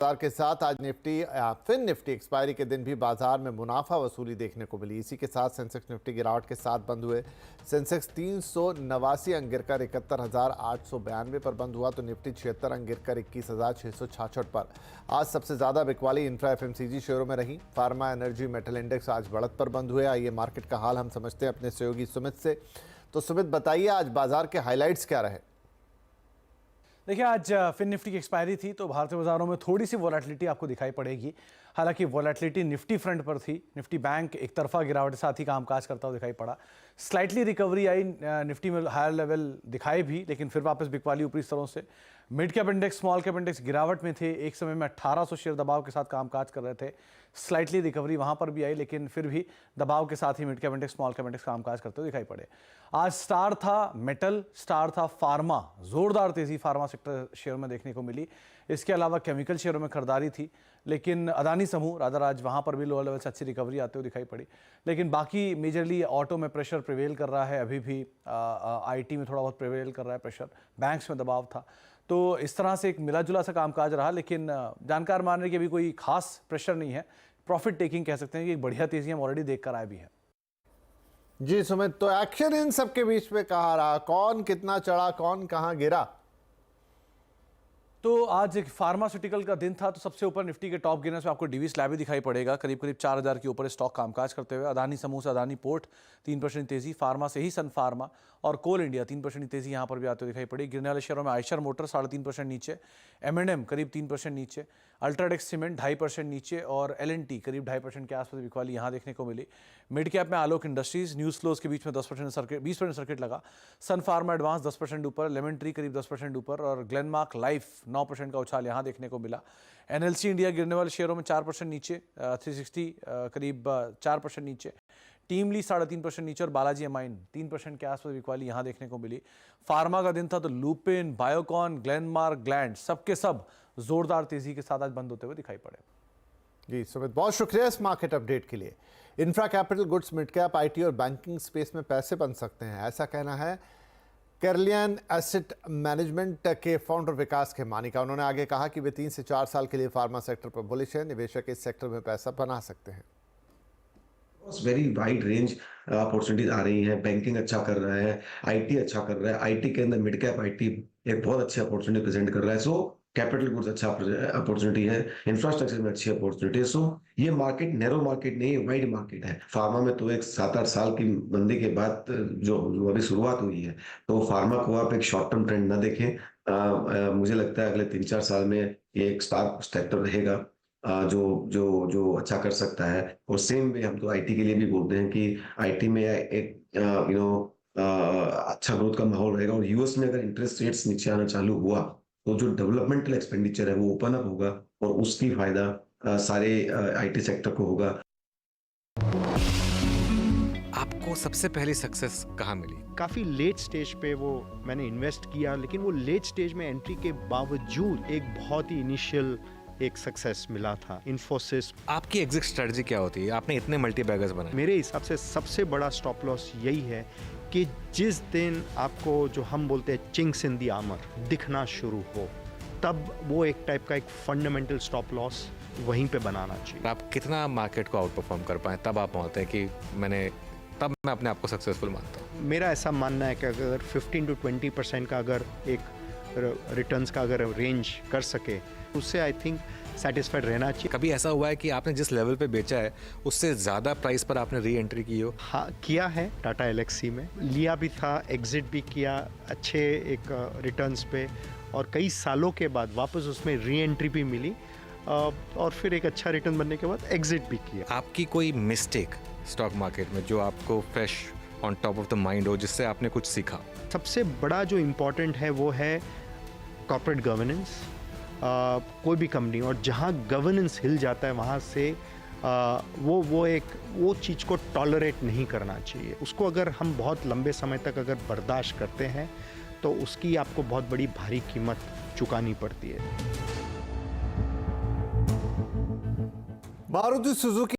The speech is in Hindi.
बाजार के साथ आज फिन निफ्टी एक्सपायरी के दिन भी बाजार में मुनाफा वसूली देखने को मिली। इसी के साथ सेंसेक्स निफ्टी गिरावट के साथ बंद हुए। सेंसेक्स 389 अंक गिरकर 71,892 पर बंद हुआ तो निफ्टी 76 अंक गिरकर 21,666 पर। आज सबसे ज्यादा बिकवाली इंफ्रा एफएमसीजी शेयरों में रही। फार्मा एनर्जी मेटल इंडेक्स आज बढ़त पर बंद हुए। आइए मार्केट का हाल हम समझते हैं अपने सहयोगी सुमित से। तो सुमित, बताइए आज बाजार के हाईलाइट्स क्या रहे? देखिए, आज फिन निफ्टी की एक्सपायरी थी तो भारतीय बाजारों में थोड़ी सी वॉलेटिलिटी आपको दिखाई पड़ेगी। हालांकि वॉलेटिलिटी निफ्टी फ्रंट पर थी। निफ्टी बैंक एक तरफा गिरावट के साथ ही कामकाज करता हुआ दिखाई पड़ा। स्लाइटली रिकवरी आई निफ्टी में, हायर लेवल दिखाए भी, लेकिन फिर वापस बिकवाली ऊपरी स्तरों से। Mid cap index, small cap index गिरावट में थे। एक समय में 1800 शेयर दबाव के साथ कामकाज कर रहे थे। स्लाइटली रिकवरी वहां पर भी आई, लेकिन फिर भी दबाव के साथ ही mid cap index, small cap index कामकाज करते हुए दिखाई पड़े। आज स्टार था मेटल, स्टार था फार्मा। जोरदार तेजी फार्मा सेक्टर शेयर में देखने को मिली। इसके अलावा केमिकल शेयरों में खरीदारी थी, लेकिन अदानी समूह रादर आज वहां पर भी लोअर लेवल से अच्छी रिकवरी आते हुए दिखाई पड़ी। लेकिन बाकी मेजरली ऑटो में प्रेशर प्रिवेल कर रहा है। अभी भी आईटी में थोड़ा बहुत प्रिवेल कर रहा है प्रेशर। बैंक्स में दबाव था। तो इस तरह से एक मिला जुला सा कामकाज रहा, लेकिन जानकार मान रहे कि अभी कोई खास प्रेशर नहीं है। प्रॉफिट टेकिंग कह सकते हैं कि एक बढ़िया तेजी हम ऑलरेडी देख कर आए भी हैं। जी सुमित, तो एक्शन इन सब के बीच में कहाँ रहा? कौन कितना चढ़ा, कौन कहाँ गिरा? तो आज एक फार्मास्यूटिकल का दिन था, तो सबसे ऊपर निफ्टी के टॉप गेनर्स में आपको डीवी स्लैब भी दिखाई पड़ेगा। करीब करीब 4000 के ऊपर स्टॉक कामकाज करते हुए। अदानी समूह से अदानी पोर्ट 3% तेजी, फार्मा से ही सन फार्मा और कोल इंडिया 3% तेजी यहाँ पर भी आते हुए दिखाई पड़ी। गिरने वाले शेयरों में आयशर मोटर 3.5% नीचे, M&M करीब 3% नीचे, अल्ट्राटेक सीमेंट 2.5% नीचे और LNT करीब 2.5% के आसपास बिकवाली यहाँ देखने को मिली। मिड कैप में आलोक इंडस्ट्रीज न्यूज फ्लोज के बीच में 20% सर्किट लगा। सन फार्मा एडवांस 10% ऊपर, लेमन ट्री करीब 10% ऊपर और ग्लेनमार्क लाइफ 9% का उछाल यहाँ देखने को मिला। NLC इंडिया गिरने वाले शेयरों में 4% नीचे, 360 करीब 4% नीचे, टीम ली 3.5% नीचे और बालाजी एमाइन 3% के आसपास बिकवाली यहाँ देखने को मिली। फार्मा का दिन था तो लुपिन, बायोकॉन, ग्लेनमार्क, ग्लैंड सबके सब जोरदार तेजी के साथ आज बंद होते हुए दिखाई पड़े। जी सुमित, बहुत शुक्रिया इस मार्केट अपडेट के लिए। Infra capital goods, mid cap, IT और बैंकिंग स्पेस में पैसे बन सकते हैं, ऐसा कहना है कैरलियन एसेट मैनेजमेंट के फाउंडर विकास खेमानी का। उन्होंने आगे कहा कि वे 3 से 4 साल के लिए फार्मा सेक्टर पर बुलिश है। निवेशक इस सेक्टर में पैसा बना सकते हैं। वेरी वाइड रेंज अपॉर्चुनिटीज आ रही हैं। बैंकिंग अच्छा कर रहा है, IT अच्छा कर रहा है, IT के अंदर मिड कैप IT एक बहुत अच्छी अपॉर्चुनिटी प्रेजेंट कर रहा है। सो कैपिटल गुड्स अच्छा अपॉर्चुनिटी है, इंफ्रास्ट्रक्चर में अच्छी अपॉर्चुनिटी है। सो ये मार्केट नैरो मार्केट नहीं है, वाइड मार्केट है। फार्मा में तो एक 7-8 साल की मंदी के बाद जो अभी शुरुआत हुई है, तो फार्मा को आप एक शॉर्ट टर्म ट्रेंड ना देखें। मुझे लगता है अगले 3-4 साल में ये एक स्टार सेक्टर रहेगा जो जो जो अच्छा कर सकता है। और सेम वे हम तो IT के लिए भी बोलते हैं कि IT में एक अच्छा ग्रोथ का माहौल रहेगा। और US में अगर इंटरेस्ट रेट्स नीचे आना चालू हुआ तो जो डेवलपमेंटल एक्सपेंडिचर है वो ओपन अप होगा और उसकी फायदा सारे IT सेक्टर को होगा। आपको सबसे पहली सक्सेस कहाँ मिली? काफी लेट स्टेज पे वो मैंने इन्वेस्ट किया, लेकिन वो लेट स्टेज में एंट्री के बावजूद एक बहुत ही इनिशियल एक सक्सेस मिला था। इन्फोसिस। आपकी एग्जिट स्ट्रेटजी क्या होती है? आपने इतने मल्टी बैगर्स बनाए। मेरे हिसाब से सबसे बड़ा स्टॉप लॉस यही है कि जिस दिन आपको जो हम बोलते हैं चिंक्स इन द आर्मर दिखना शुरू हो, तब वो एक टाइप का एक फंडामेंटल स्टॉप लॉस वहीं पे बनाना चाहिए। आप कितना मार्केट को आउट परफॉर्म कर पाए तब आप मानते हैं कि तब मैं अपने आप को सक्सेसफुल मानता हूँ? मेरा ऐसा मानना है कि अगर 15 to 20% का अगर एक रिटर्न्स का अगर रेंज कर सके, उससे आई थिंक सेटिस्फाइड रहना चाहिए। कभी ऐसा हुआ है कि आपने जिस लेवल पे बेचा है उससे ज़्यादा प्राइस पर आपने री एंट्री की हो? हाँ, किया है। टाटा एलेक्सी में लिया भी था, एग्जिट भी किया अच्छे एक रिटर्न्स पे, और कई सालों के बाद वापस उसमें री एंट्री भी मिली और फिर एक अच्छा रिटर्न बनने के बाद एग्जिट भी किया। आपकी कोई मिस्टेक स्टॉक मार्केट में जो आपको fresh on top of the mind हो, जिससे आपने कुछ सीखा? सबसे बड़ा जो इम्पोर्टेंट है वो है कॉर्पोरेट गवर्नेंस। कोई भी कंपनी, और जहाँ गवर्नेंस हिल जाता है वहाँ से वो चीज़ को टॉलरेट नहीं करना चाहिए। उसको अगर हम बहुत लंबे समय तक अगर बर्दाश्त करते हैं तो उसकी आपको बहुत बड़ी भारी कीमत चुकानी पड़ती है। मारुति सुजुकी